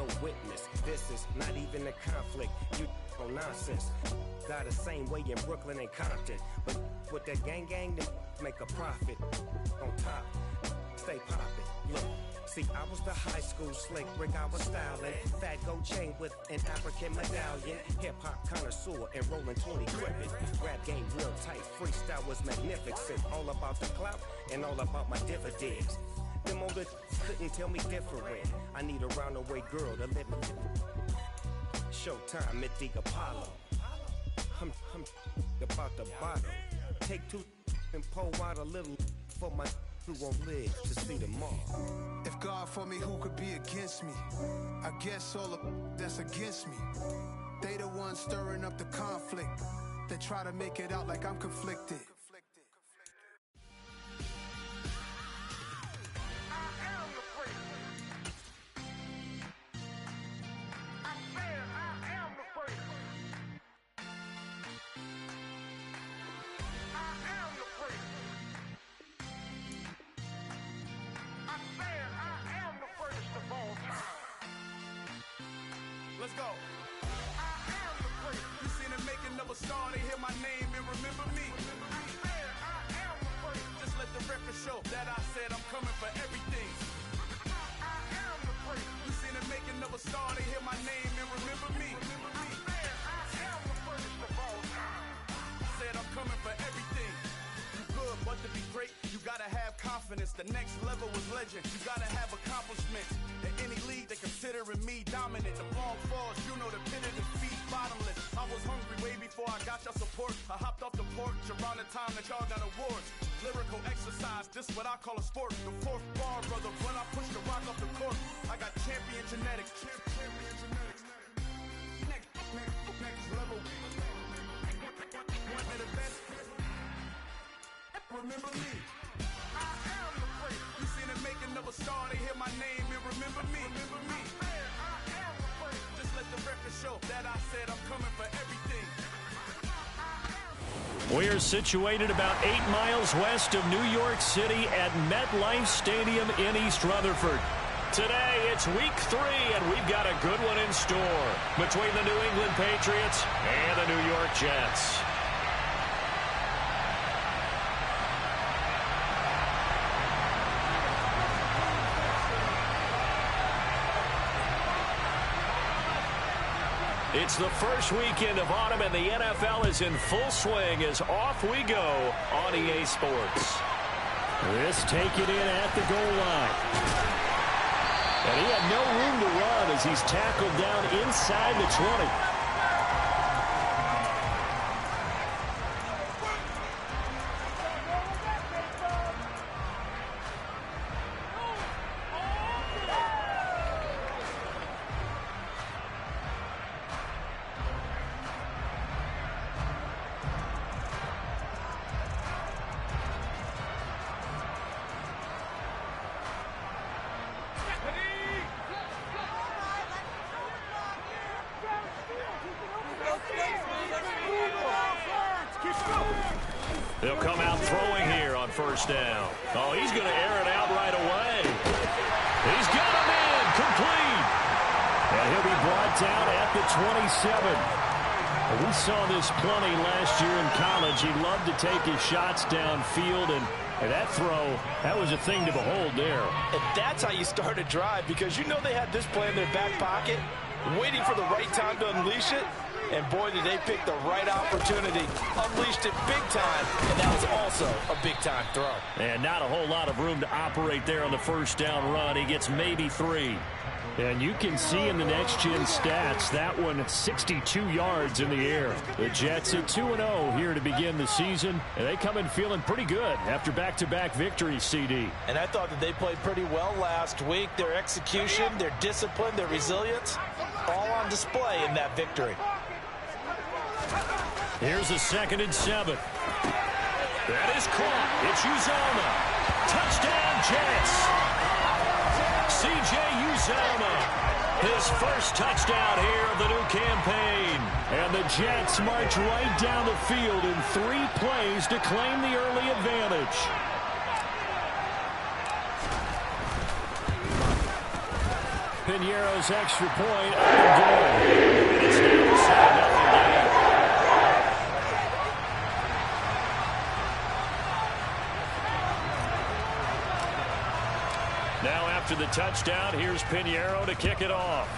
don't witness. This is not even a conflict. You on nonsense. Got the same way in Brooklyn and Compton. But with that gang, they make a profit. On top, stay poppin'. Look. See, I was the high school slick Rick, I was styling. Fat gold chain with an African medallion. Hip-hop connoisseur and rolling 20 gripping. Rap game real tight, freestyle was magnificent. All about the clout and all about my dividends. Them older couldn't tell me different. I need a roundaway girl to live in. Showtime at the Apollo. I'm about the bottle. Take two and pour out a little for my who won't live to see tomorrow. If God for me, who could be against me? I guess all of that's against me. They the ones stirring up the conflict. They try to make it out like I'm conflicted. Let's go. You seen the making of a star, they hear my name and remember me. Just let the record show that I said I'm coming for everything. You seen the making of a star, they hear my name and remember me. Said I'm coming for everything. You good, but to be great, you gotta have confidence. The next level was legend. You gotta have accomplishments. In any league, they considering me dominant. The long falls, you know the pit of defeat, bottomless. I was hungry way before I got your support. I hopped off the porch around the time that y'all got awards. Lyrical exercise, this what I call a sport. The fourth bar, brother, when I push the rock off the court. I got champion genetics. Next level. One of the best. Remember me. I am the great. You seen the making of a star, they hear my name and remember me. Remember me. I am the great. Just let the record show that I said I'm coming for everything. We are situated about 8 miles west of New York City at MetLife Stadium in East Rutherford. Today, it's week 3, and we've got a good one in store between the New England Patriots and the New York Jets. It's the first weekend of autumn, and the NFL is in full swing as off we go on EA Sports. This taken in at the goal line. And he had no room to run as he's tackled down inside the 20. They'll come out throwing here on first down. Oh, he's going to air it out right away. He's got him in, complete. And he'll be brought down at the 27. We saw this plenty last year in college. He loved to take his shots downfield, and that throw, that was a thing to behold there. And that's how you start a drive, because you know they had this play in their back pocket, waiting for the right time to unleash it. And boy, did they pick the right opportunity. Unleashed it big time, and that was also a big-time throw. And not a whole lot of room to operate there on the first down run. He gets maybe 3. And you can see in the next-gen stats, that one 62 yards in the air. The Jets at 2-0 here to begin the season. And they come in feeling pretty good after back-to-back victories, CD. And I thought that they played pretty well last week. Their execution, their discipline, their resilience, all on display in that victory. Here's a 2nd and 7. That is caught. It's Uzomah. Touchdown, Jets. C.J. Uzomah. His first touchdown here of the new campaign. And the Jets march right down the field in 3 plays to claim the early advantage. Piñeiro's extra point up and good. It's now a 7-0 game. Now after the touchdown, here's Piñeiro to kick it off.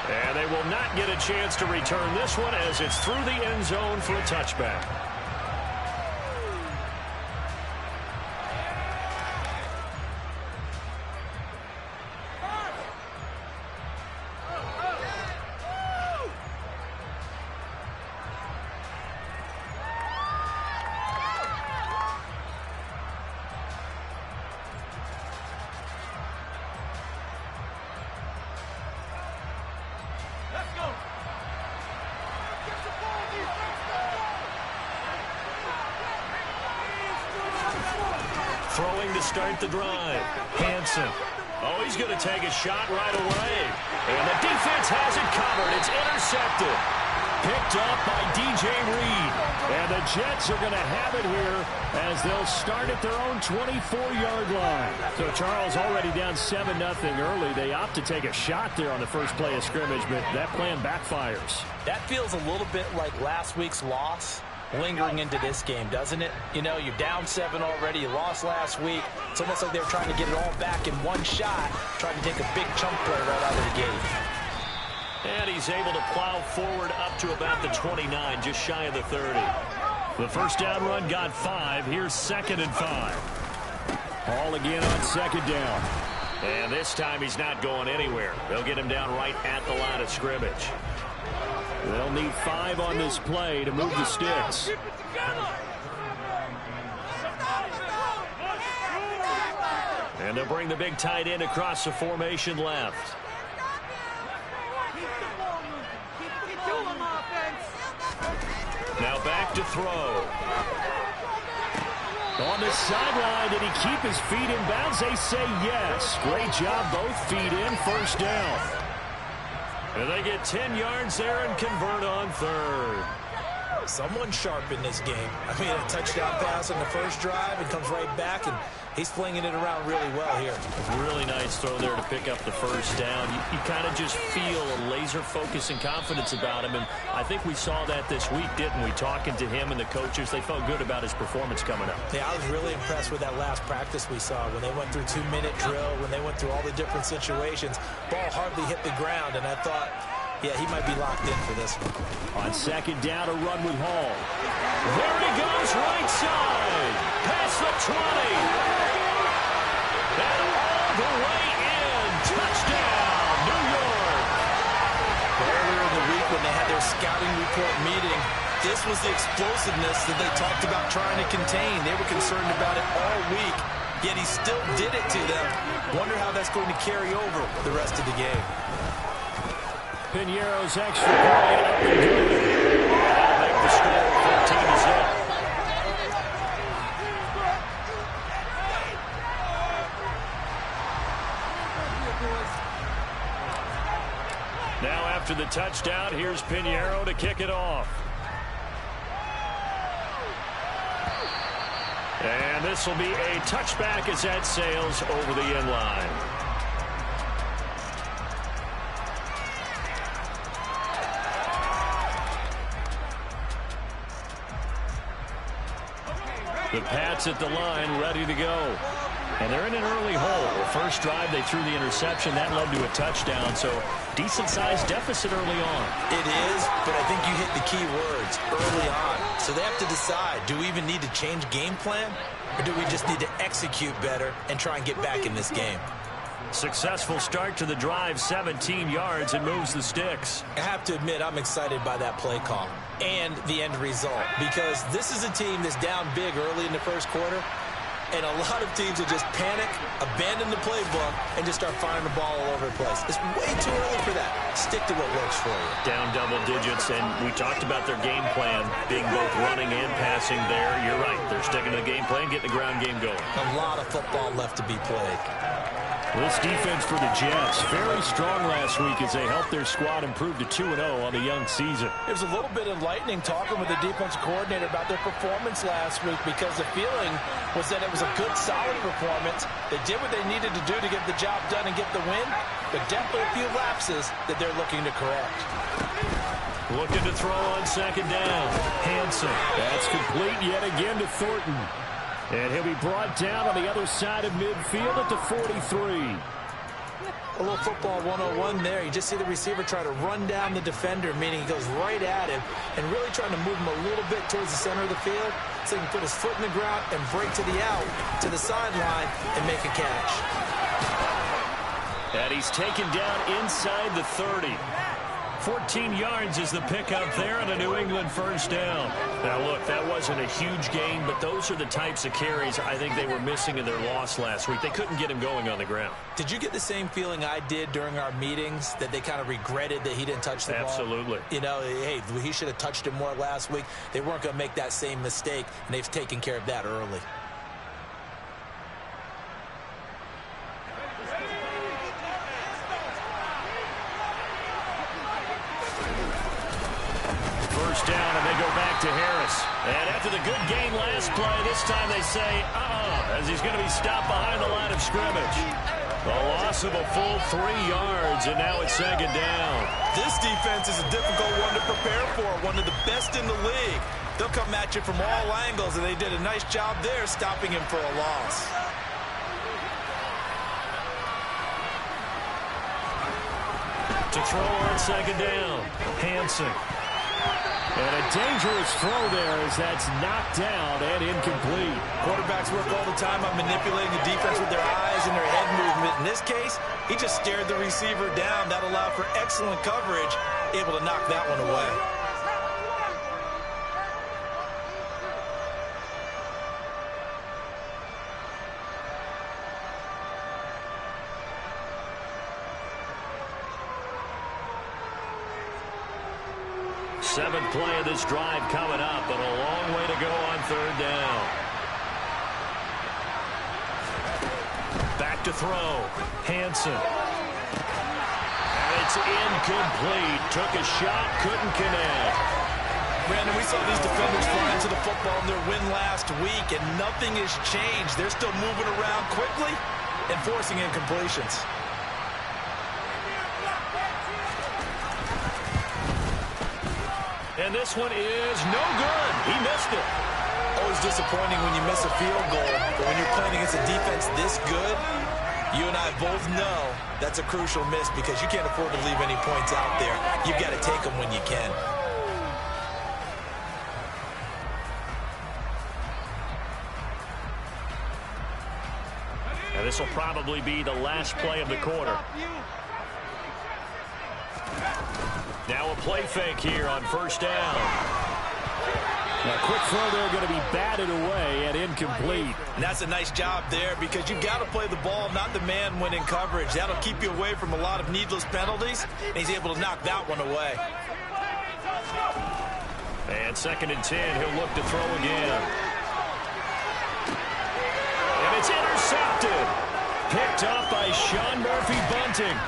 And they will not get a chance to return this one as it's through the end zone for a touchback. Throwing to start the drive. Hansen. Oh, he's going to take a shot right away. And the defense has it covered. It's intercepted. Picked up by DJ Reed. And the Jets are going to have it here as they'll start at their own 24-yard line. So Charles already down 7-0 early. They opt to take a shot there on the first play of scrimmage, but that plan backfires. That feels a little bit like last week's loss lingering into this game, doesn't it? You know, you're down 7 already. You lost last week. It's almost like they were trying to get it all back in one shot, trying to take a big chunk play right out of the gate. And he's able to plow forward up to about the 29, just shy of the 30. The first down run got 5. Here's 2nd and 5. Hall again on 2nd down. And this time he's not going anywhere. They'll get him down right at the line of scrimmage. They'll need 5 on this play to move the sticks. And they'll bring the big tight end across the formation left. Now back to throw. On the sideline, did he keep his feet in bounds? They say yes. Great job, both feet in, first down. And they get 10 yards there and convert on 3rd. Someone sharp in this game. I mean, a touchdown pass on the first drive and comes right back, and he's flinging it around really well here. Really nice throw there to pick up the first down. You kind of just feel a laser focus and confidence about him, and I think we saw that this week, didn't we? Talking to him and the coaches, they felt good about his performance coming up. Yeah, I was really impressed with that last practice we saw when they went through 2-minute drill, when they went through all the different situations. Ball hardly hit the ground, and I thought, yeah, he might be locked in for this one. On 2nd down, a run with Hall. There he goes, right side. Past the 20. And all the way in. Touchdown, New York. Earlier in the week when they had their scouting report meeting, this was the explosiveness that they talked about trying to contain. They were concerned about it all week, yet he still did it to them. Wonder how that's going to carry over the rest of the game. Piñeiro's extra point up and good. That'll make the score 14-0. Now after the touchdown, here's Piñeiro to kick it off. And this will be a touchback as that sails over the end line. The Pats at the line, ready to go. And they're in an early hole. First drive, they threw the interception. That led to a touchdown, so decent-sized deficit early on. It is, but I think you hit the key words, early on. So they have to decide, do we even need to change game plan, or do we just need to execute better and try and get back in this game? Successful start to the drive, 17 yards, and moves the sticks. I have to admit, I'm excited by that play call and the end result, because this is a team that's down big early in the first quarter, and a lot of teams will just panic, abandon the playbook, and just start firing the ball all over the place. It's way too early for that. Stick to what works for you. Down double digits, and we talked about their game plan being both running and passing there. You're right. They're sticking to the game plan, getting the ground game going. A lot of football left to be played. This defense for the Jets, very strong last week as they helped their squad improve to 2-0 on the young season. It was a little bit enlightening talking with the defensive coordinator about their performance last week because the feeling was that it was a good, solid performance. They did what they needed to do to get the job done and get the win, but definitely a few lapses that they're looking to correct. Looking to throw on second down. Hansen. That's complete yet again to Thornton. And he'll be brought down on the other side of midfield at the 43. A little football 101 there. You just see the receiver try to run down the defender, meaning he goes right at him and really trying to move him a little bit towards the center of the field so he can put his foot in the ground and break to the out, to the sideline, and make a catch. And he's taken down inside the 30. 14 yards is the pickup there on a New England first down. Now, look, that wasn't a huge gain, but those are the types of carries I think they were missing in their loss last week. They couldn't get him going on the ground. Did you get the same feeling I did during our meetings, that they kind of regretted that he didn't touch the ball? Absolutely. You know, hey, he should have touched it more last week. They weren't going to make that same mistake, and they've taken care of that early. First down, and they go back to Harris. And after the good game last play, this time they say, as he's going to be stopped behind the line of scrimmage. A loss of a full 3 yards, and now it's second down. This defense is a difficult one to prepare for, one of the best in the league. They'll come at you from all angles, and they did a nice job there stopping him for a loss. To throw on second down, Hansen. And a dangerous throw there as that's knocked down and incomplete. Quarterbacks work all the time on manipulating the defense with their eyes and their head movement. In this case, he just stared the receiver down. That allowed for excellent coverage, able to knock that one away. Seventh play of this drive coming up, and a long way to go on third down. Back to throw. Hansen. And it's incomplete. Took a shot, couldn't connect. Brandon, we saw these defenders fly into the football in their win last week, and nothing has changed. They're still moving around quickly and forcing incompletions. And this one is no good. He missed it. Always disappointing when you miss a field goal, but when you're playing against a defense this good, you and I both know that's a crucial miss because you can't afford to leave any points out there. You've got to take them when you can. And this will probably be the last play of the quarter. Now a play fake here on first down. A quick throw there going to be batted away and incomplete. And that's a nice job there because you've got to play the ball, not the man when in coverage. That'll keep you away from a lot of needless penalties, and he's able to knock that one away. And 2nd and 10, he'll look to throw again. And it's intercepted. Picked up by Sean Murphy-Bunting.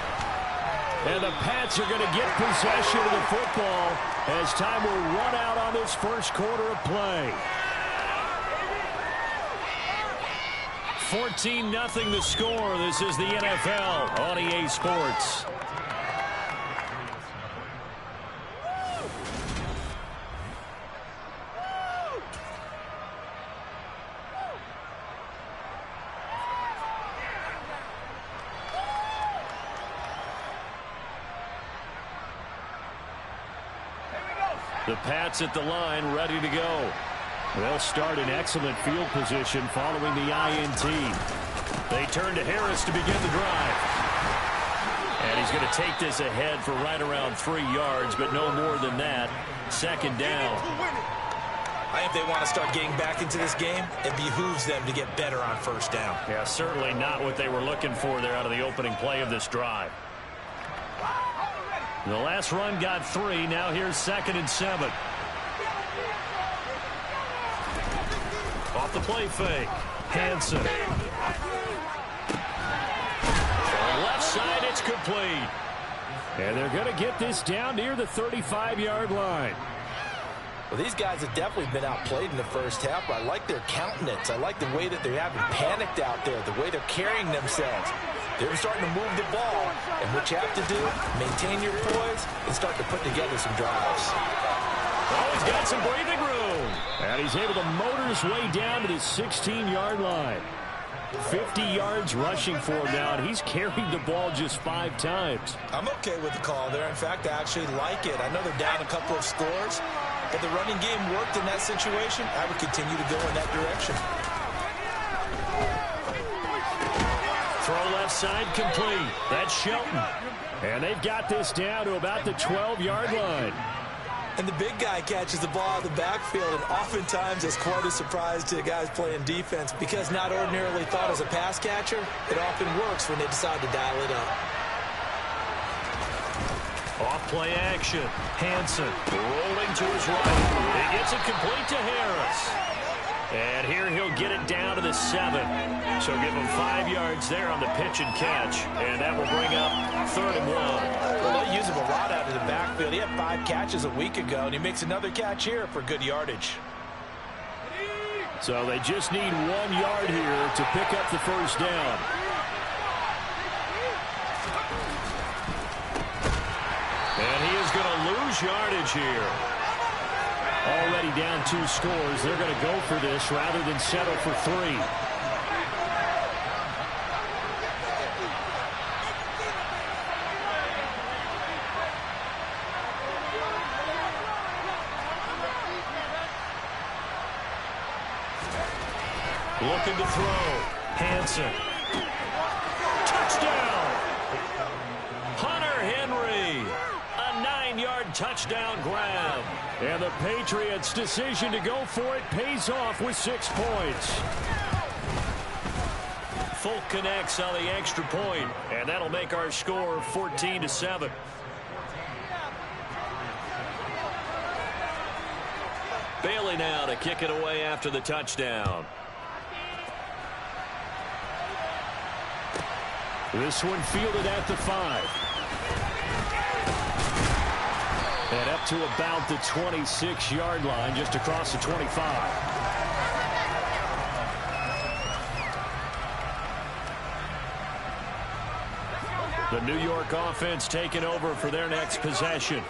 And the Pats are going to get possession of the football as time will run out on this first quarter of play. 14-0 the score. This is the NFL on EA Sports. The Pats at the line, ready to go. They'll start in excellent field position following the INT. They turn to Harris to begin the drive. And he's going to take this ahead for right around 3 yards, but no more than that. Second down. I think they want to start getting back into this game. It behooves them to get better on first down. Yeah, certainly not what they were looking for there out of the opening play of this drive. The last run got 3. Now here's 2nd and 7. Off the play fake. Hansen. It's complete. And they're going to get this down near the 35-yard line. Well, these guys have definitely been outplayed in the first half, but I like their countenance. I like the way that they haven't panicked out there, the way they're carrying themselves. They're starting to move the ball, and what you have to do, maintain your poise and start to put together some drives. Oh, he's got some breathing room. And he's able to motor his way down to the 16-yard line. 50 yards rushing for him now, and he's carried the ball just 5 times. I'm okay with the call there. In fact, I actually like it. I know they're down a couple of scores, but the running game worked in that situation. I would continue to go in that direction. Throw left side complete. That's Shelton. And they've got this down to about the 12-yard line. And the big guy catches the ball out of the backfield, and oftentimes it's quite a surprise to the guys playing defense because not ordinarily thought as a pass catcher, it often works when they decide to dial it up. Off play action. Hansen rolling to his right. He gets it complete to Harris. And here he'll get it down to the 7. So give him 5 yards there on the pitch and catch. And that will bring up 3rd and 1. Well, they use him a lot out of the backfield. He had 5 catches a week ago, and he makes another catch here for good yardage. So they just need 1 yard here to pick up the first down. And he is going to lose yardage here. Already down 2 scores. They're going to go for this rather than settle for 3. Looking to throw. Hansen. Touchdown! Hunter Henry. A 9-yard touchdown grab. And the Patriots' decision to go for it pays off with 6 points. Folk connects on the extra point, and that'll make our score 14-7. Bailey now to kick it away after the touchdown. This one fielded at the 5. And up to about the 26-yard line, just across the 25. The New York offense taking over for their next possession.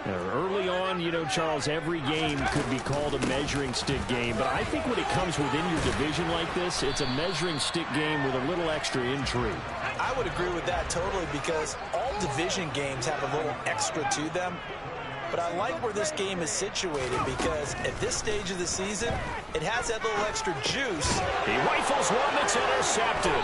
Early on, you know, Charles, every game could be called a measuring stick game. But I think when it comes within your division like this, it's a measuring stick game with a little extra intrigue. I would agree with that totally because all division games have a little extra to them. But I like where this game is situated because at this stage of the season, it has that little extra juice. He rifles one that's intercepted.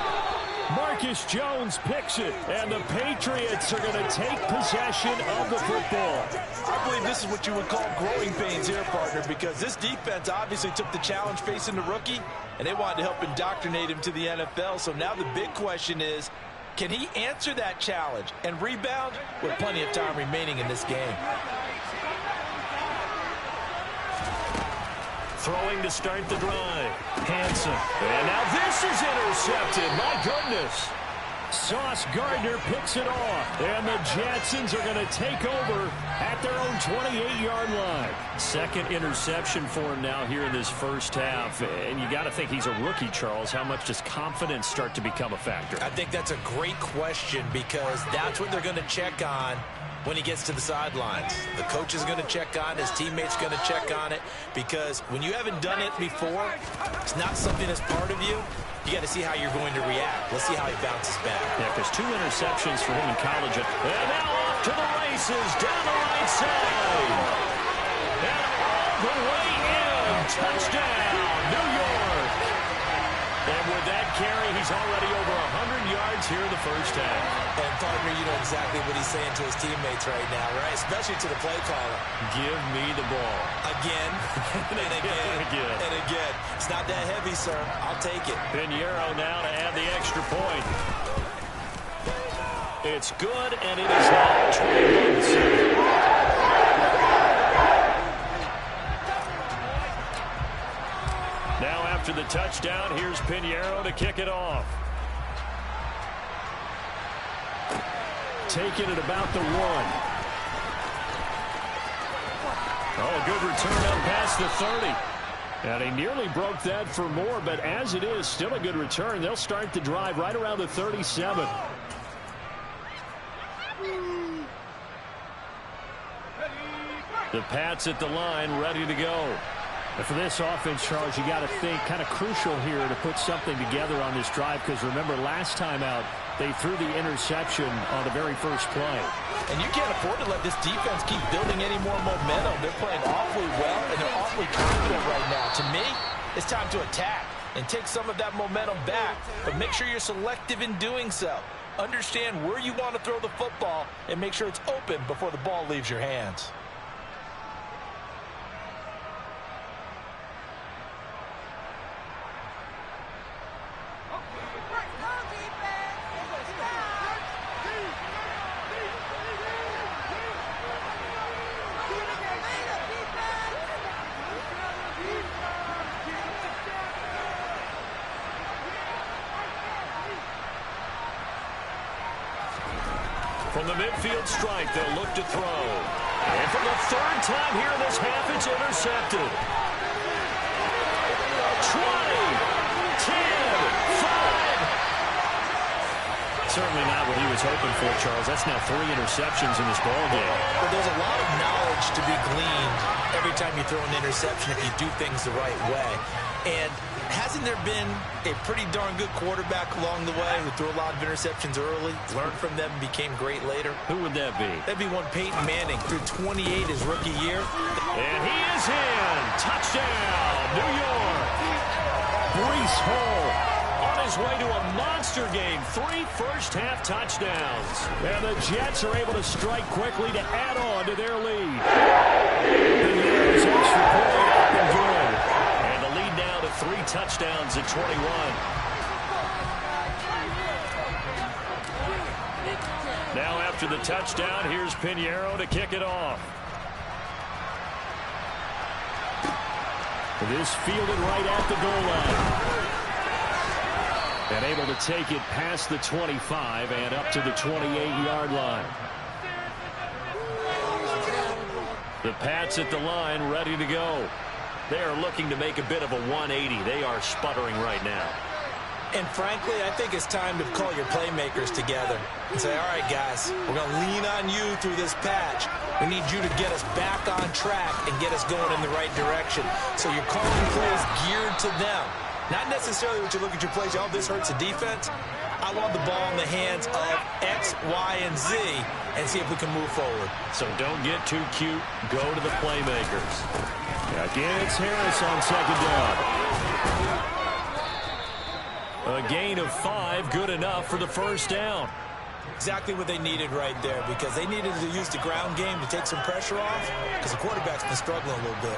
Marcus Jones picks it, and the Patriots are going to take possession of the football. I believe this is what you would call growing pains here, partner, because this defense obviously took the challenge facing the rookie, and they wanted to help indoctrinate him to the NFL. So now the big question is, can he answer that challenge and rebound with plenty of time remaining in this game? Throwing to start the drive. Hansen. And now this is intercepted. My goodness. Sauce Gardner picks it off. And the Jetsons are going to take over at their own 28-yard line. Second interception for him now here in this first half. And you got to think he's a rookie, Charles. How much does confidence start to become a factor? I think that's a great question because that's what they're going to check on when he gets to the sidelines. The coach is going to check on it. His teammate's going to check on it because when you haven't done it before, it's not something that's part of you. You got to see how you're going to react. Let's see how he bounces back. Yeah, because 2 interceptions for him in college. And now off to the races down the right side. And all the way in. Touchdown, New York. And with that carry, he's already over 100 yards here in the first half. And, partner, you know exactly what he's saying to his teammates right now, right? Especially to the play caller. Give me the ball. Again, and again, and again. It's not that heavy, sir. I'll take it. Pinheiro now to add the extra point. It's good, and it is now 21-7. Now after the touchdown, here's Pinheiro to kick it off. take it at about the 1. Oh, good return up past the 30. And he nearly broke that for more, but as it is, still a good return. They'll start the drive right around the 37. The Pats at the line, ready to go. And for this offense, Charles, you got to think kind of crucial here to put something together on this drive, because remember last time out, they threw the interception on the very first play. And you can't afford to let this defense keep building any more momentum. They're playing awfully well, and they're awfully confident right now. To me, it's time to attack and take some of that momentum back, but make sure you're selective in doing so. Understand where you want to throw the football and make sure it's open before the ball leaves your hands. From the midfield strike, they'll look to throw. And for the third time here in this half, it's intercepted. 20, 10, 5. Certainly not what he was hoping for, Charles. That's now 3 interceptions in this ball game. Well, there's a lot of knowledge to be gleaned every time you throw an interception if you do things the right way. And hasn't there been a pretty darn good quarterback along the way who threw a lot of interceptions early, learned from them, became great later? Who would that be? That'd be one Peyton Manning, threw 28 his rookie year. And he is in. Touchdown, New York. Breece Hall on his way to a monster game. 3 first-half touchdowns. And the Jets are able to strike quickly to add on to their lead. And there's extra point up and good. And the lead now to 3 touchdowns at 21. Now after the touchdown, here's Pinheiro to kick it off. This fielded right at the goal line. And able to take it past the 25 and up to the 28-yard line. The Pats at the line, ready to go. They are looking to make a bit of a 180. They are sputtering right now. And frankly, I think it's time to call your playmakers together and say, all right, guys, we're going to lean on you through this patch. We need you to get us back on track and get us going in the right direction. So you're calling plays geared to them. Not necessarily what you look at your plays, oh, this hurts the defense. I want the ball in the hands of X, Y, and Z and see if we can move forward. So don't get too cute. Go to the playmakers. Again, it's Harris on second down. A gain of 5, good enough for the first down. Exactly what they needed right there, because they needed to use the ground game to take some pressure off, because the quarterback's been struggling a little bit.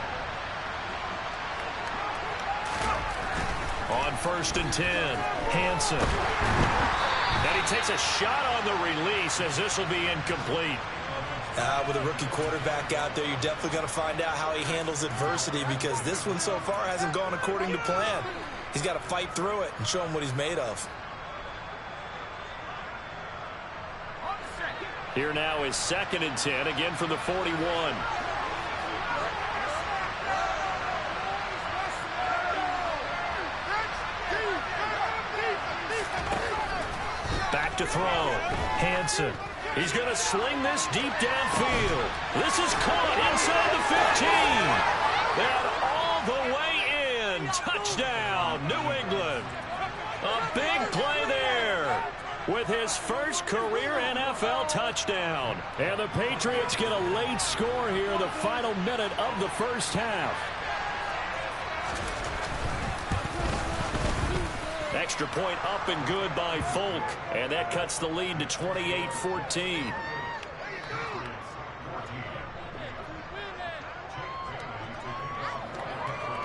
On 1st and 10, Hansen. And he takes a shot on the release as this will be incomplete. With a rookie quarterback out there, you're definitely going to find out how he handles adversity, because this one so far hasn't gone according to plan. He's got to fight through it and show him what he's made of. Here now is 2nd and 10, again from the 41. Back to throw. Hansen. He's going to sling this deep downfield. This is caught inside the 15. And all the way in. Touchdown, New England. A big play there with his first career NFL touchdown. And the Patriots get a late score here, the final minute of the first half. Extra point up and good by Folk. And that cuts the lead to 28-14.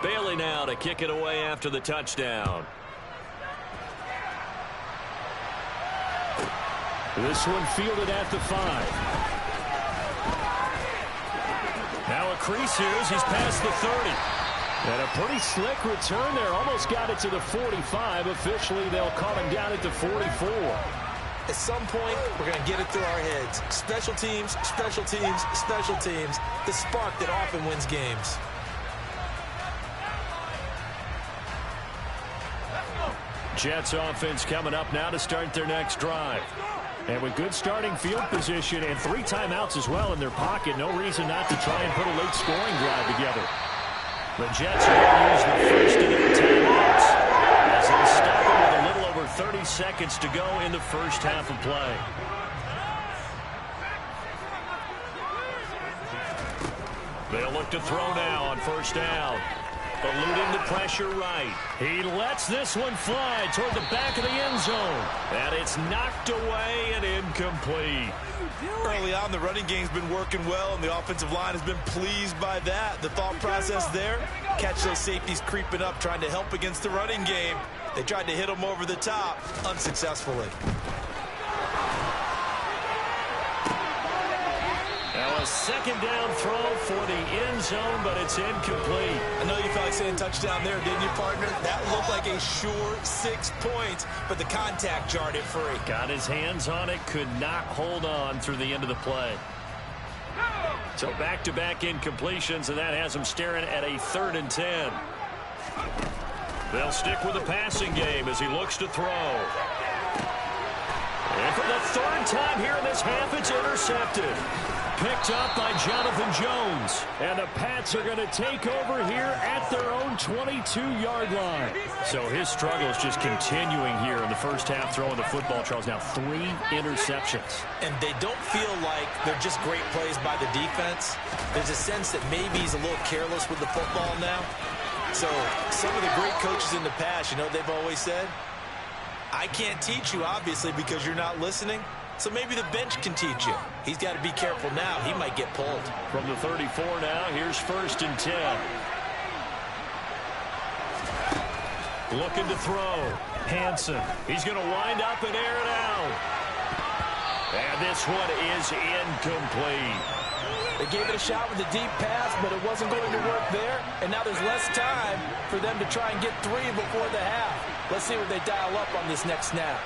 Bailey now to kick it away after the touchdown. This one fielded at the 5. Now a crease here as he's past the 30. And a pretty slick return there. Almost got it to the 45. Officially, they'll call him down at the 44. At some point, we're going to get it through our heads. Special teams, special teams, special teams. The spark that often wins games. Jets offense coming up now to start their next drive. And with good starting field position and 3 timeouts as well in their pocket, no reason not to try and put a late scoring drive together. The Jets are going to use the first of their timeouts as they stop them with a little over 30 seconds to go in the first half of play. They'll look to throw now on first down. Eluding the pressure right. He lets this one fly toward the back of the end zone. And it's knocked away and incomplete. Early on, the running game's been working well, and the offensive line has been pleased by that. The thought process there, catch those safeties creeping up, trying to help against the running game. They tried to hit them over the top, unsuccessfully. Now a second down throw for the end zone, but it's incomplete. I know you felt like saying touchdown there, didn't you, partner? That looked like a sure 6 points, but the contact jarred it free. Got his hands on it, could not hold on through the end of the play. So back-to-back incompletions, and that has him staring at a 3rd and 10. They'll stick with the passing game as he looks to throw. And for the 3rd time here in this half, it's intercepted. Picked up by Jonathan Jones. And the Pats are going to take over here at their own 22-yard line. So his struggle is just continuing here in the first half, throwing the football, Charles. Now 3 interceptions. And they don't feel like they're just great plays by the defense. There's a sense that maybe he's a little careless with the football now. So some of the great coaches in the past, you know what they've always said? I can't teach you, obviously, because you're not listening. So maybe the bench can teach you. He's got to be careful now. He might get pulled. From the 34 now, here's 1st and 10. Looking to throw. Hansen. He's going to wind up and air it out. And this one is incomplete. They gave it a shot with a deep pass, but it wasn't going to work there. And now there's less time for them to try and get 3 before the half. Let's see what they dial up on this next snap.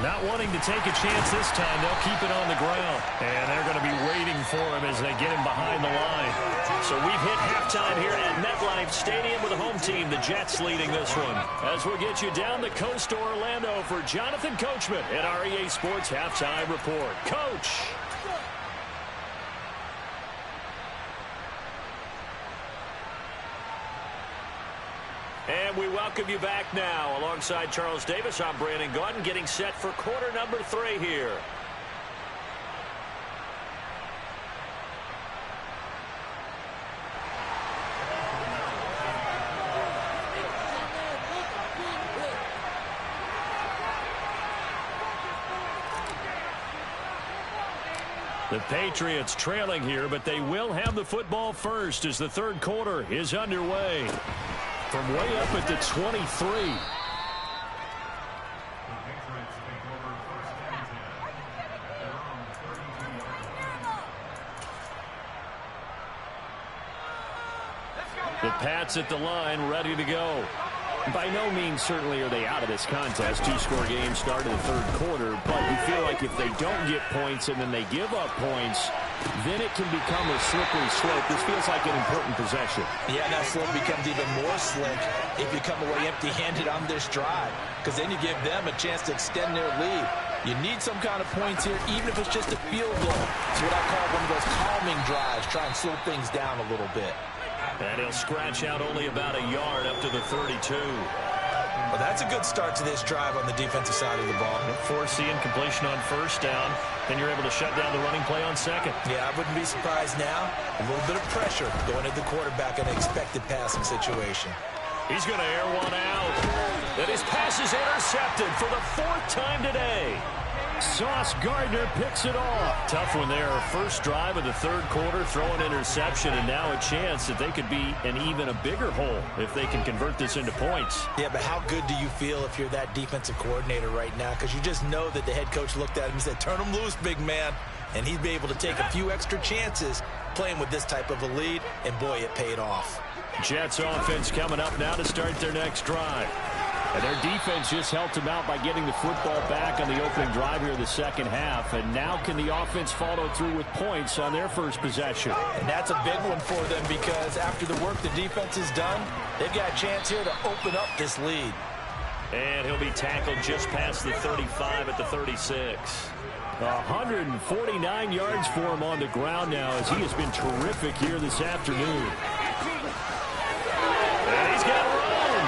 Not wanting to take a chance this time, they'll keep it on the ground. And they're going to be waiting for him as they get him behind the line. So we've hit halftime here at MetLife Stadium with the home team, the Jets, leading this one. As we'll get you down the coast to Orlando for Jonathan Coachman at our EA Sports Halftime Report. Coach! And we welcome you back now. Alongside Charles Davis, I'm Brandon Gaudin, getting set for quarter number 3 here. The Patriots trailing here, but they will have the football first as the 3rd quarter is underway. From way up at the 23. The Pats at the line, ready to go. By no means certainly are they out of this contest. 2-score game start of the 3rd quarter, but you feel like if they don't get points and then they give up points, then it can become a slippery slope. This feels like an important possession. Yeah, that slope becomes even more slick if you come away empty-handed on this drive, because then you give them a chance to extend their lead. You need some kind of points here, even if it's just a field goal. It's what I call one of those calming drives, try and slow things down a little bit. And he'll scratch out only about a yard up to the 32. Well, that's a good start to this drive on the defensive side of the ball. Force the incompletion on first down, then you're able to shut down the running play on second. Yeah, I wouldn't be surprised now. A little bit of pressure going at the quarterback in an expected passing situation. He's going to air one out. And his pass is intercepted for the 4th time today. Sauce Gardner picks it off. Tough one there. First drive of the 3rd quarter, throw an interception, and now a chance that they could be in even a bigger hole if they can convert this into points. Yeah, but how good do you feel if you're that defensive coordinator right now? Because you just know that the head coach looked at him and said, turn him loose, big man. and he'd be able to take a few extra chances playing with this type of a lead, and boy, it paid off. Jets offense coming up now to start their next drive. And their defense just helped them out by getting the football back on the opening drive here in the second half. And now can the offense follow through with points on their first possession? And that's a big one for them because after the work the defense has done, they've got a chance here to open up this lead. And he'll be tackled just past the 35 at the 36. 149 yards for him on the ground now as he has been terrific here this afternoon. And he's got room.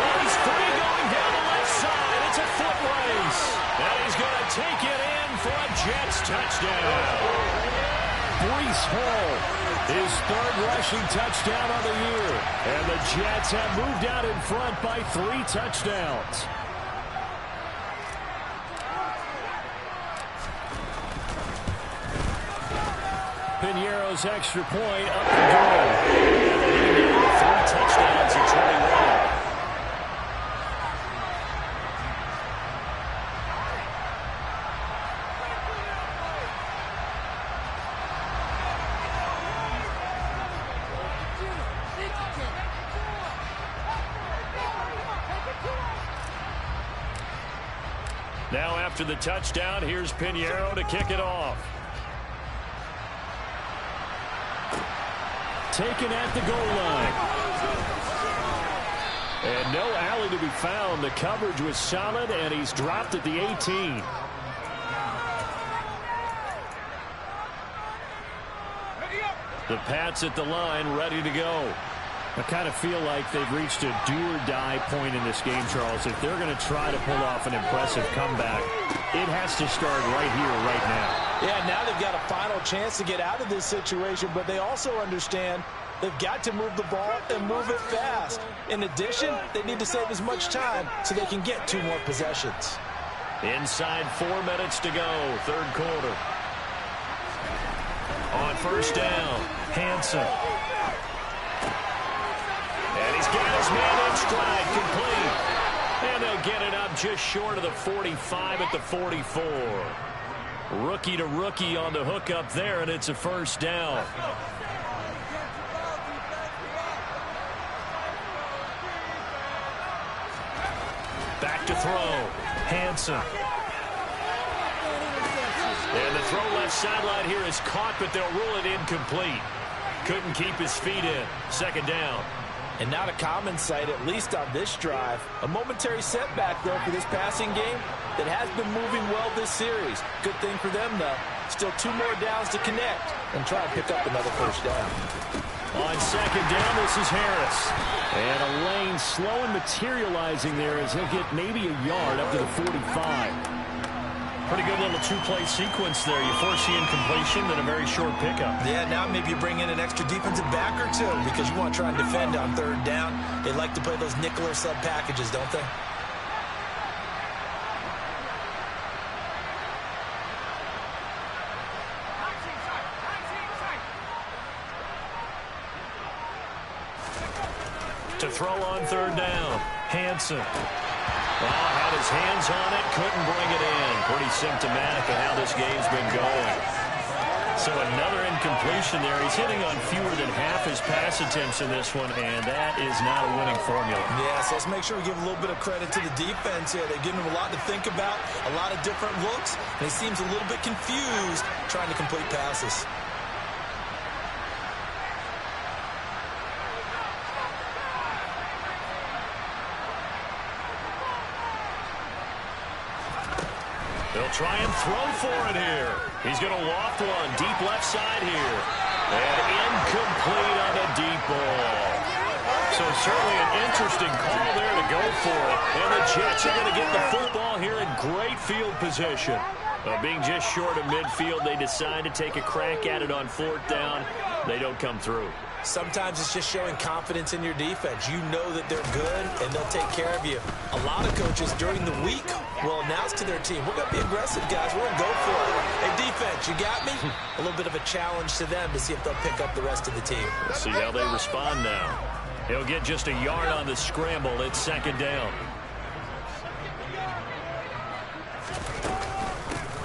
Oh, he's free going down the left side. It's a foot race. And he's going to take it in for a Jets touchdown. Breece Hall, his third rushing touchdown of the year. And the Jets have moved out in front by 3 touchdowns. Piñeiro's extra point up the goal. 3 touchdowns in 21. Now after the touchdown, here's Piñeiro to kick it off. Taken at the goal line. And no alley to be found. The coverage was solid, and he's dropped at the 18. The Pats at the line, ready to go. I kind of feel like they've reached a do-or-die point in this game, Charles. If they're going to try to pull off an impressive comeback, it has to start right here, right now. Yeah, now they've got a final chance to get out of this situation, but they also understand they've got to move the ball and move it fast. In addition, they need to save as much time so they can get 2 more possessions. Inside 4 minutes to go, third quarter. On first down, Hansen. And he's got his man in stride, complete. And they'll get it up just short of the 45 at the 44. Rookie to rookie on the hook up there, and it's a first down. Back to throw. Hansen. And the throw left sideline here is caught, but they'll rule it incomplete. Couldn't keep his feet in. Second down. And not a common sight, at least on this drive. A momentary setback, though, for this passing game that has been moving well this series. Good thing for them, though. Still 2 more downs to connect and try and pick up another first down. On second down, this is Harris. And a lane slow and materializing there as he'll get maybe a yard up to the 45. Pretty good little 2-play sequence there. You foresee incompletion, then a very short pickup. Yeah, now maybe you bring in an extra defensive back or 2 because you want to try and defend on third down. They like to play those nickel or sub packages, don't they? To throw on third down, Hansen. Well, had his hands on it, couldn't bring it in. Pretty symptomatic of how this game's been going. So another incompletion there. He's hitting on fewer than half his pass attempts in this one, and that is not a winning formula. Yeah, so let's make sure we give a little bit of credit to the defense here. They're giving him a lot to think about, a lot of different looks, and he seems a little bit confused trying to complete passes. They'll try and throw for it here. He's going to loft one deep left side here. And incomplete on a deep ball. So certainly an interesting call there to go for it. And the Jets are going to get the football here in great field position. Being just short of midfield, they decide to take a crack at it on fourth down. They don't come through. Sometimes it's just showing confidence in your defense. You know that they're good, and they'll take care of you. A lot of coaches during the week will announce to their team, we're going to be aggressive, guys. We're going to go for it. Hey, defense, you got me? A little bit of a challenge to them to see if they'll pick up the rest of the team. Let's see how they respond now. He'll get just a yard on the scramble. It's second down.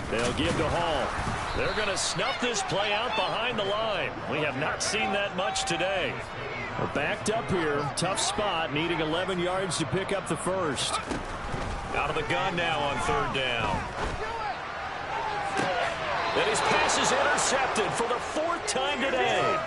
They'll give to Hall. They're going to snuff this play out behind the line. We have not seen that much today. We're backed up here. Tough spot, needing 11 yards to pick up the first. Out of the gun now on third down. And his pass is intercepted for the fourth time today.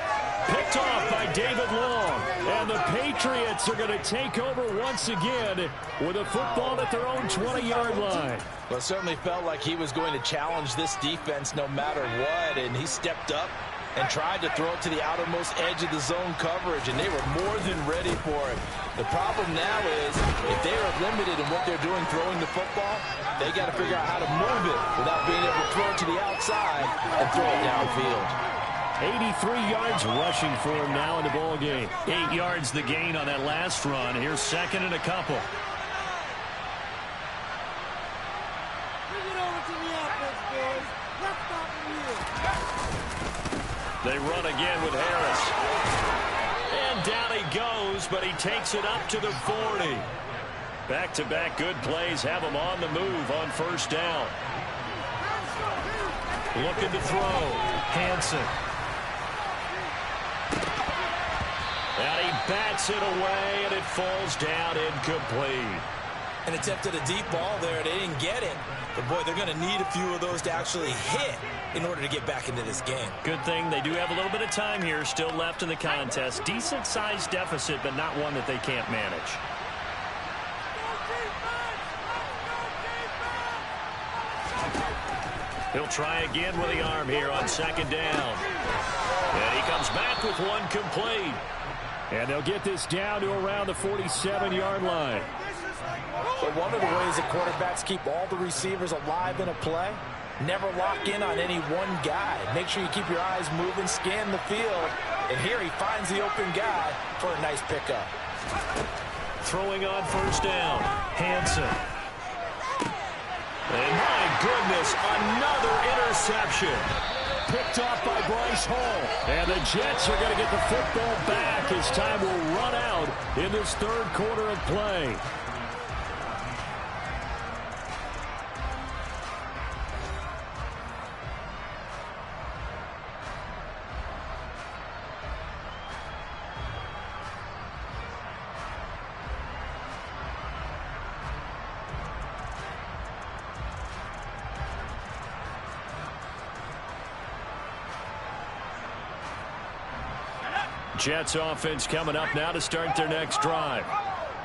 Picked off by David Long. And the Patriots are going to take over once again with a football at their own 20-yard line. Well, it certainly felt like he was going to challenge this defense no matter what, and he stepped up and tried to throw it to the outermost edge of the zone coverage, and they were more than ready for it. The problem now is if they are limited in what they're doing throwing the football, they got to figure out how to move it without being able to throw it to the outside and throw it downfield. 83 yards rushing for him now in the ball game. 8 yards the gain on that last run. Here's second and a couple. They run again with Harris. And down he goes, but he takes it up to the 40. Back-to-back good plays have him on the move on first down. Looking to throw. Hansen. And he bats it away, and it falls down incomplete. And attempted a deep ball there. They didn't get it. But, boy, they're going to need a few of those to actually hit in order to get back into this game. Good thing they do have a little bit of time here still left in the contest. Decent-sized deficit, but not one that they can't manage. He'll try again with the arm here on second down. And he comes back with one complete. And they'll get this down to around the 47-yard line. But one of the ways that quarterbacks keep all the receivers alive in a play, never lock in on any one guy. Make sure you keep your eyes moving, scan the field. And here he finds the open guy for a nice pickup. Throwing on first down, Hansen. And my goodness, another interception. Picked off by Bryce Hall. And the Jets are going to get the football back as time will run out in this third quarter of play. Jets offense coming up now to start their next drive.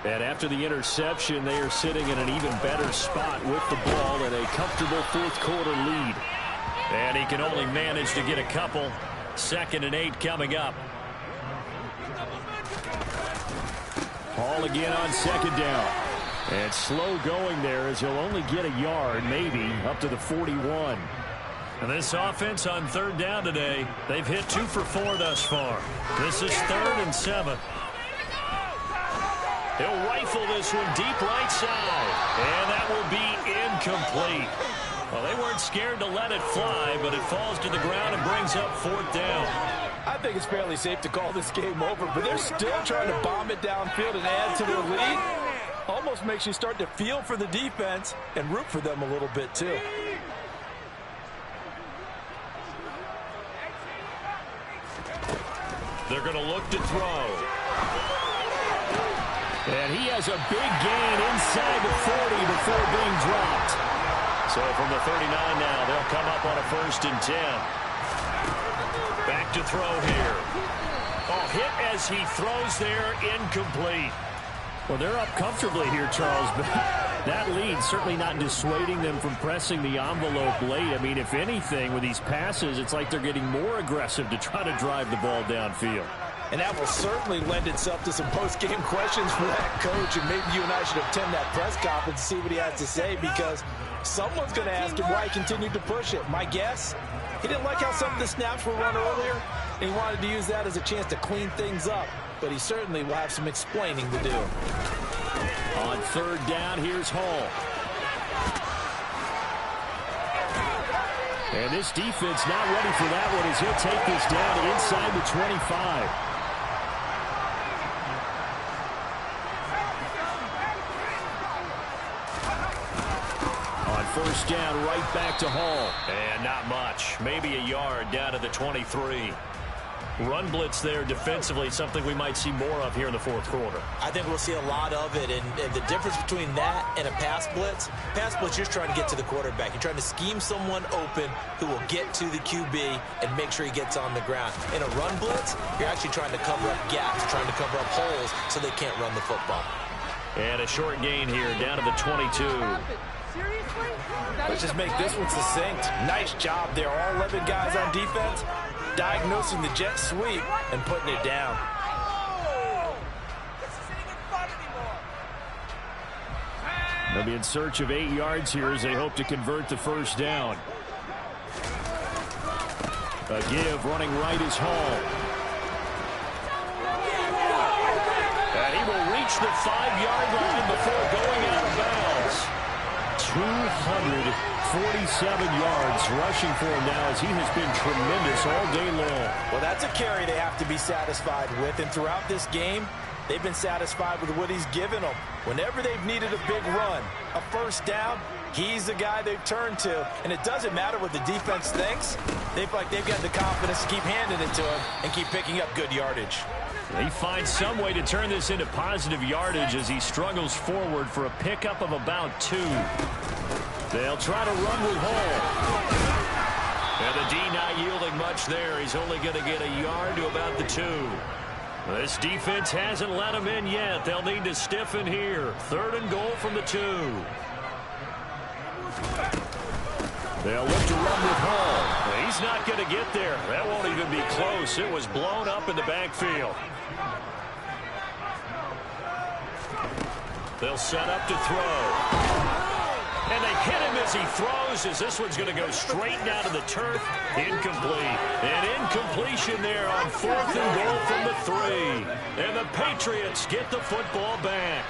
And after the interception, they are sitting in an even better spot with the ball and a comfortable fourth quarter lead. And he can only manage to get a couple. 2nd and 8 coming up. Hall again on second down. And slow going there as he'll only get a yard, maybe, up to the 41. And this offense on third down today, they've hit 2 for 4 thus far. This is 3rd and 7. He'll rifle this one deep right side. And that will be incomplete. Well, they weren't scared to let it fly, but it falls to the ground and brings up 4th down. I think it's fairly safe to call this game over, but they're still trying to bomb it downfield and add to their lead. Almost makes you start to feel for the defense and root for them a little bit, too. They're going to look to throw. And he has a big gain inside the 40 before being dropped. So from the 39 now, they'll come up on a 1st and 10. Back to throw here. Oh, hit as he throws there, incomplete. Well, they're up comfortably here, Charles, but that lead certainly not dissuading them from pressing the envelope late. I mean, if anything, with these passes, it's like they're getting more aggressive to try to drive the ball downfield. And that will certainly lend itself to some post-game questions for that coach, and maybe you and I should attend that press conference to see what he has to say, because someone's going to ask him why he continued to push it. My guess, he didn't like how some of the snaps were run earlier, and he wanted to use that as a chance to clean things up. But he certainly will have some explaining to do. On third down, here's Hall. And this defense not ready for that one as he'll take this down inside the 25. On first down right back to Hall. And not much. Maybe a yard down to the 23. Run blitz there defensively, something we might see more of here in the fourth quarter. I think we'll see a lot of it, and the difference between that and a pass blitz, you're trying to get to the quarterback. You're trying to scheme someone open who will get to the QB and make sure he gets on the ground. In a run blitz, you're actually trying to cover up gaps, trying to cover up holes so they can't run the football. And a short gain here down to the 22. Let's just make this one succinct. Nice job there. All 11 guys on defense diagnosing the jet sweep and putting it down. They'll be in search of 8 yards here as they hope to convert the first down. A give running right is Hall. And he will reach the 5-yard line before going out of bounds. 247 yards rushing for him now as he has been tremendous all day long. Well, that's a carry they have to be satisfied with, and throughout this game, they've been satisfied with what he's given them. Whenever they've needed a big run, a first down, he's the guy they've turned to. And it doesn't matter what the defense thinks. They feel like they've got the confidence to keep handing it to him and keep picking up good yardage. He finds some way to turn this into positive yardage as he struggles forward for a pickup of about 2. They'll try to run with Hall. And the D not yielding much there. He's only going to get a yard to about the 2. This defense hasn't let him in yet. They'll need to stiffen here. 3rd and goal from the 2. They'll look to run with Hall. He's not going to get there. That won't even be close. It was blown up in the backfield. They'll set up to throw. And they hit him as he throws, as this one's going to go straight down to the turf. Incomplete. An incompletion there on 4th and goal from the 3. And the Patriots get the football back.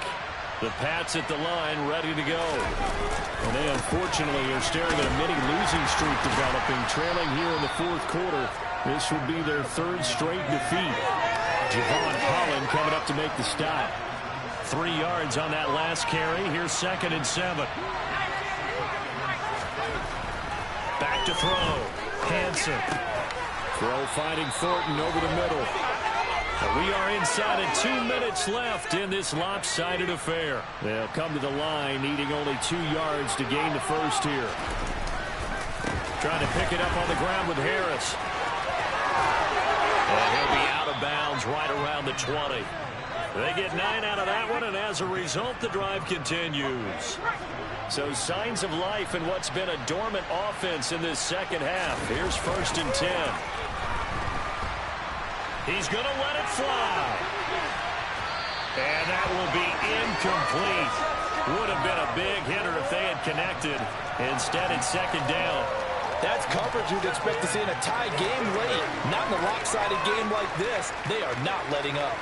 The Pats at the line ready to go. And they unfortunately are staring at a mini losing streak developing, trailing here in the fourth quarter. This would be their 3rd straight defeat. Javon Holland coming up to make the stop. 3 yards on that last carry. Here's 2nd and 7. Back to throw. Hansen. Throw finding Thornton over the middle. We are inside of 2 minutes left in this lopsided affair. They'll come to the line, needing only 2 yards to gain the first here. Trying to pick it up on the ground with Harris. And he'll be out of bounds right around the 20. They get 9 out of that one, and as a result, the drive continues. So signs of life in what's been a dormant offense in this second half. Here's 1st and 10. He's going to let it fly. And that will be incomplete. Would have been a big hitter if they had connected. Instead, it's 2nd down. That's coverage you'd expect to see in a tie game late. Not in a lopsided game like this. They are not letting up.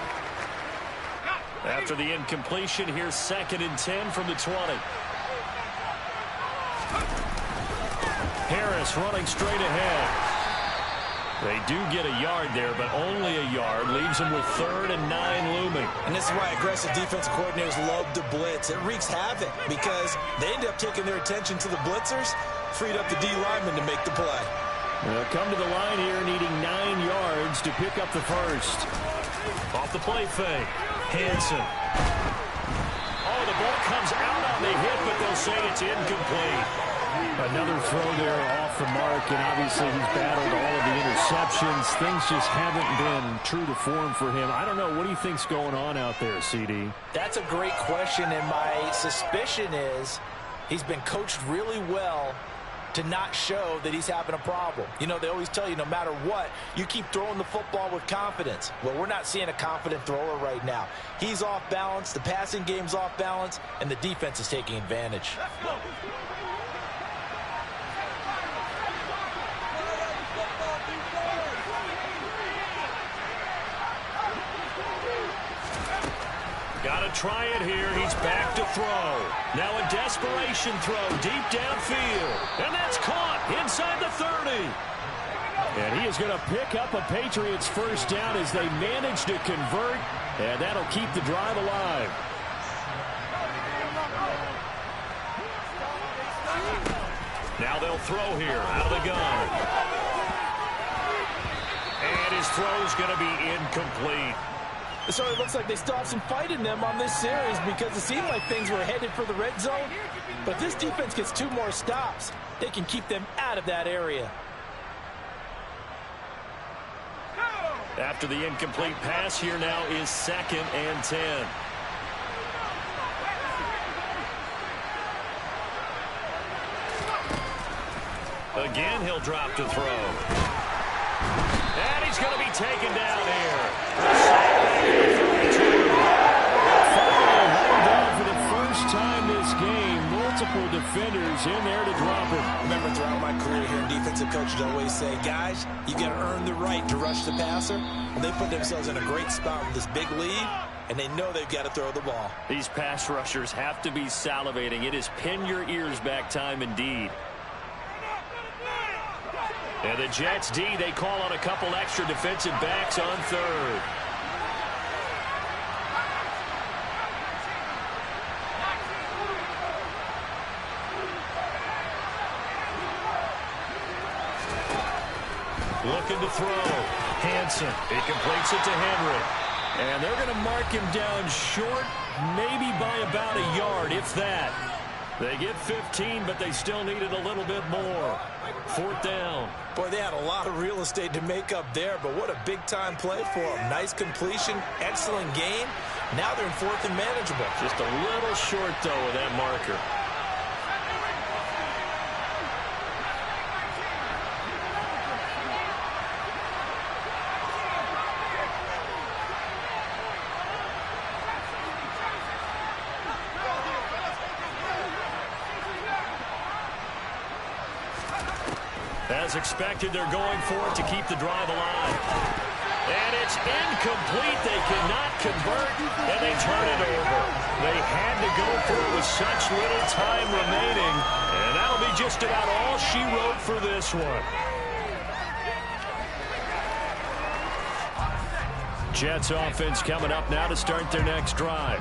After the incompletion, here's 2nd and 10 from the 20. Harris running straight ahead. They do get a yard there, but only a yard. Leaves them with 3rd and 9 looming. And this is why aggressive defensive coordinators love to blitz. It wreaks havoc because they end up taking their attention to the blitzers, freed up the D lineman to make the play. They'll come to the line here needing 9 yards to pick up the first. Off the play fake. Hansen. Oh, the ball comes out on the hit, but they'll say it's incomplete. Another throw there off the mark, and obviously he's battled all of the interceptions. Things just haven't been true to form for him. I don't know. What do you think's going on out there, CD? That's a great question, and my suspicion is he's been coached really well to not show that he's having a problem. You know, they always tell you no matter what, you keep throwing the football with confidence. Well, we're not seeing a confident thrower right now. He's off balance, the passing game's off balance, and the defense is taking advantage. Got to try it here. He's back to throw. Now a desperation throw deep downfield. And that's caught inside the 30. And he is going to pick up a Patriots first down as they manage to convert. And that'll keep the drive alive. He'll throw here out of the gun. And his throw's going to be incomplete. So it looks like they still have some fight in them on this series because it seemed like things were headed for the red zone. But this defense gets 2 more stops. They can keep them out of that area. After the incomplete pass, here now is 2nd and 10. Again, he'll drop to throw. And he's going to be taken down here. For the first time this game, multiple defenders in there to drop him. Remember, throughout my career here, defensive coaches always say, guys, you got to earn the right to rush the passer. And they put themselves in a great spot with this big lead, and they know they've got to throw the ball. These pass rushers have to be salivating. It is pin your ears back time indeed. And the Jets D, they call on a couple extra defensive backs on 3rd. Looking to throw. Hanson, he completes it to Henry. And they're going to mark him down short, maybe by about a yard, if that. They get 15, but they still needed a little bit more. 4th down. Boy, they had a lot of real estate to make up there, but what a big-time play for them. Nice completion, excellent game. Now they're in 4th and manageable. Just a little short, though, of that marker. As expected, they're going for it to keep the drive alive. And it's incomplete. They cannot convert, and they turn it over. They had to go for it with such little time remaining, and that'll be just about all she wrote for this one. Jets offense coming up now to start their next drive.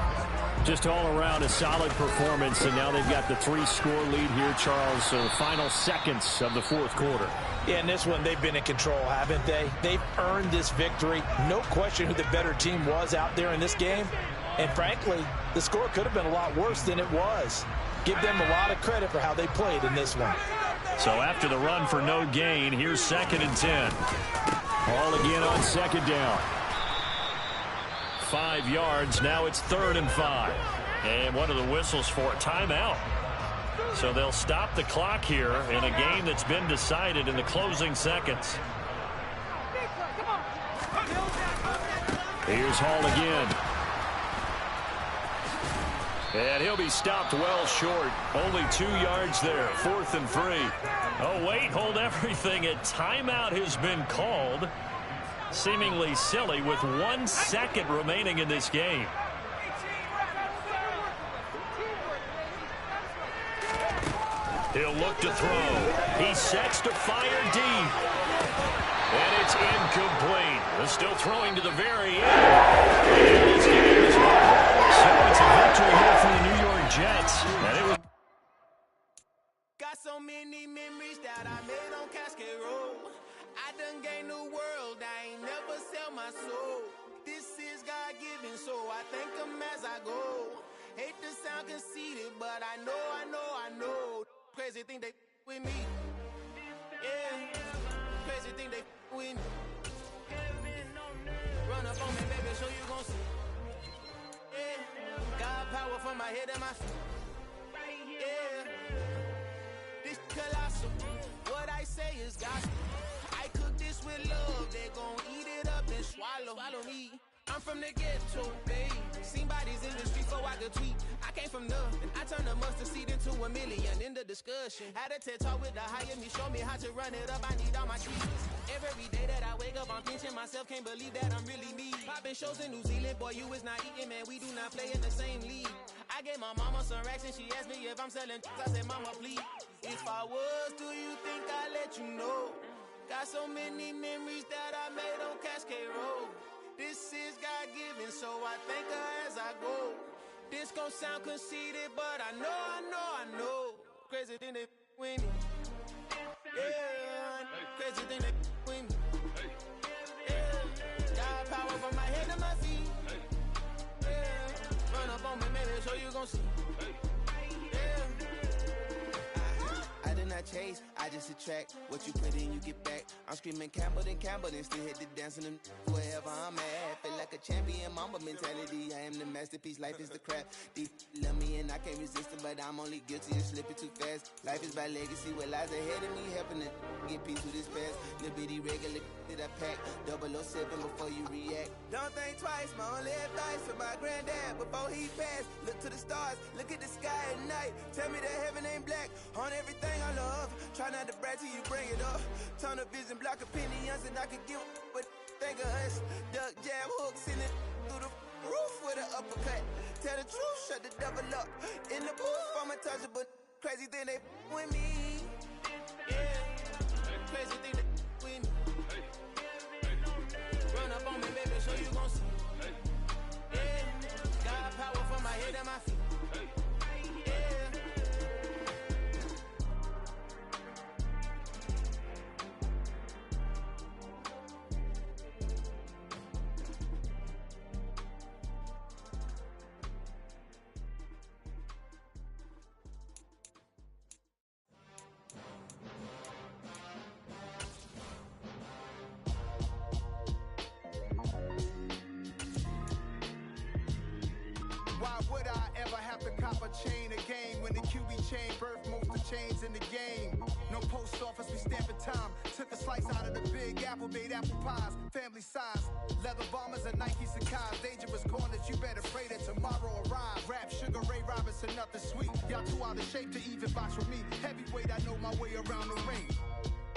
Just all around a solid performance, and now they've got the 3-score lead here, Charles. So the final seconds of the 4th quarter. Yeah, in this one, they've been in control, haven't they? They've earned this victory. No question who the better team was out there in this game. And frankly, the score could have been a lot worse than it was. Give them a lot of credit for how they played in this one. So after the run for no gain, here's 2nd and 10. All again on 2nd down. 5 yards. Now it's 3rd and 5. And what are the whistles for? Timeout. So they'll stop the clock here in a game that's been decided in the closing seconds. Here's Hall again. And he'll be stopped well short. Only 2 yards there. 4th and 3. Oh, wait, hold everything. A timeout has been called. Seemingly silly with 1 second remaining in this game. He'll look to throw. He sets to fire deep. And it's incomplete. They're still throwing to the very end. And this game is over. So it's a victory here for the New York Jets. And it was got so many memories that I made on Cascade Road. I done gained the world, I ain't never sell my soul. This is God-given, so I thank him as I go. Hate to sound conceited, but I know. Crazy thing they with me. Yeah, crazy thing they with me. Run up on me, baby, so you gon' see. Yeah, God power from my head and my feet. Yeah, this colossal. What I say is gospel. I cook this with love, they gon' eat it up and swallow me. I'm from the ghetto, babe. Seen bodies in the street before I could tweet. I came from nothing. I turned a mustard seed into a million in the discussion. Had a TED talk with the higher me, show me how to run it up. I need all my keys. Every day that I wake up, I'm pinching myself. Can't believe that I'm really me. Popping shows in New Zealand, boy, you is not eating, man. We do not play in the same league. I gave my mama some racks and she asked me if I'm selling. I said, mama, please. If I was, do you think I'd let you know? Got so many memories that I made on Cascade Road. This is God-given, so I thank her as I go. This gon' sound conceited, but I know. Crazy thing they with me. on me, baby, so you gon' see. Yeah. I do not chase, I just attract. What you put in, you get back. I'm screaming Campbell, then still hit the dance and wherever I'm at. Feel like a champion, mamba mentality. I am the masterpiece, life is the crap. Deep love me and I can't resist it, but I'm only guilty of slipping too fast. Life is by legacy, what lies ahead of me, helping to get peace with this past. Little bitty regular that I pack, 007 before you react. Don't think twice, my only advice to my granddad before he passed. Look to the stars, look at the sky at night. Tell me that heaven ain't black on everything I love. Try not to brag till you bring it up. Tunnel vision, block opinions, and I could give but think of us. Duck jab hooks in it through the roof with an uppercut. Tell the truth, shut the devil up. In the booth, I'm untouchable. Crazy thing they with me. Yeah, crazy thing they with me. Run up on me, baby, so you gon' see. Yeah, got power from my head and my feet. Why would I ever have to cop a chain again when the QB chain birthed most of the chains in the game? No post office, we stamping time. Took a slice out of the big apple, made apple pies, family size. Leather bombers and Nike Sacai's. Dangerous corners, you better pray that tomorrow arrives. Rap, Sugar Ray Robinson, nothing sweet. Y'all too out of shape to even box with me. Heavyweight, I know my way around the ring.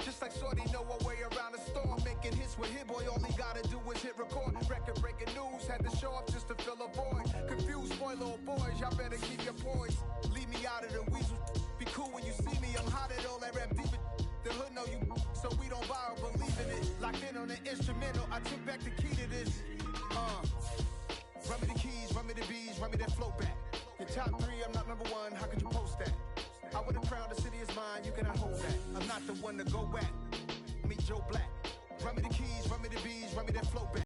Just like Shorty know her way around the storm. Making hits with Hit Boy, all he gotta do is hit record. Record breaking news, had to show up just to fill a void. Confused boy, little boys, y'all better keep your poise. Leave me out of the weasel. Be cool when you see me, I'm hot at all that rap deep. The hood know you, so we don't borrow, believe in it. Locked in on the instrumental, I took back the key to this. Run me the keys, run me the bees, run me that flow back. Your top 3, I'm not number 1, how could you post that? I would have crowned the city is mine, you cannot hold that. I'm not the one to go at. Meet Joe Black. Run me the keys, run me the bees, run me that flow back.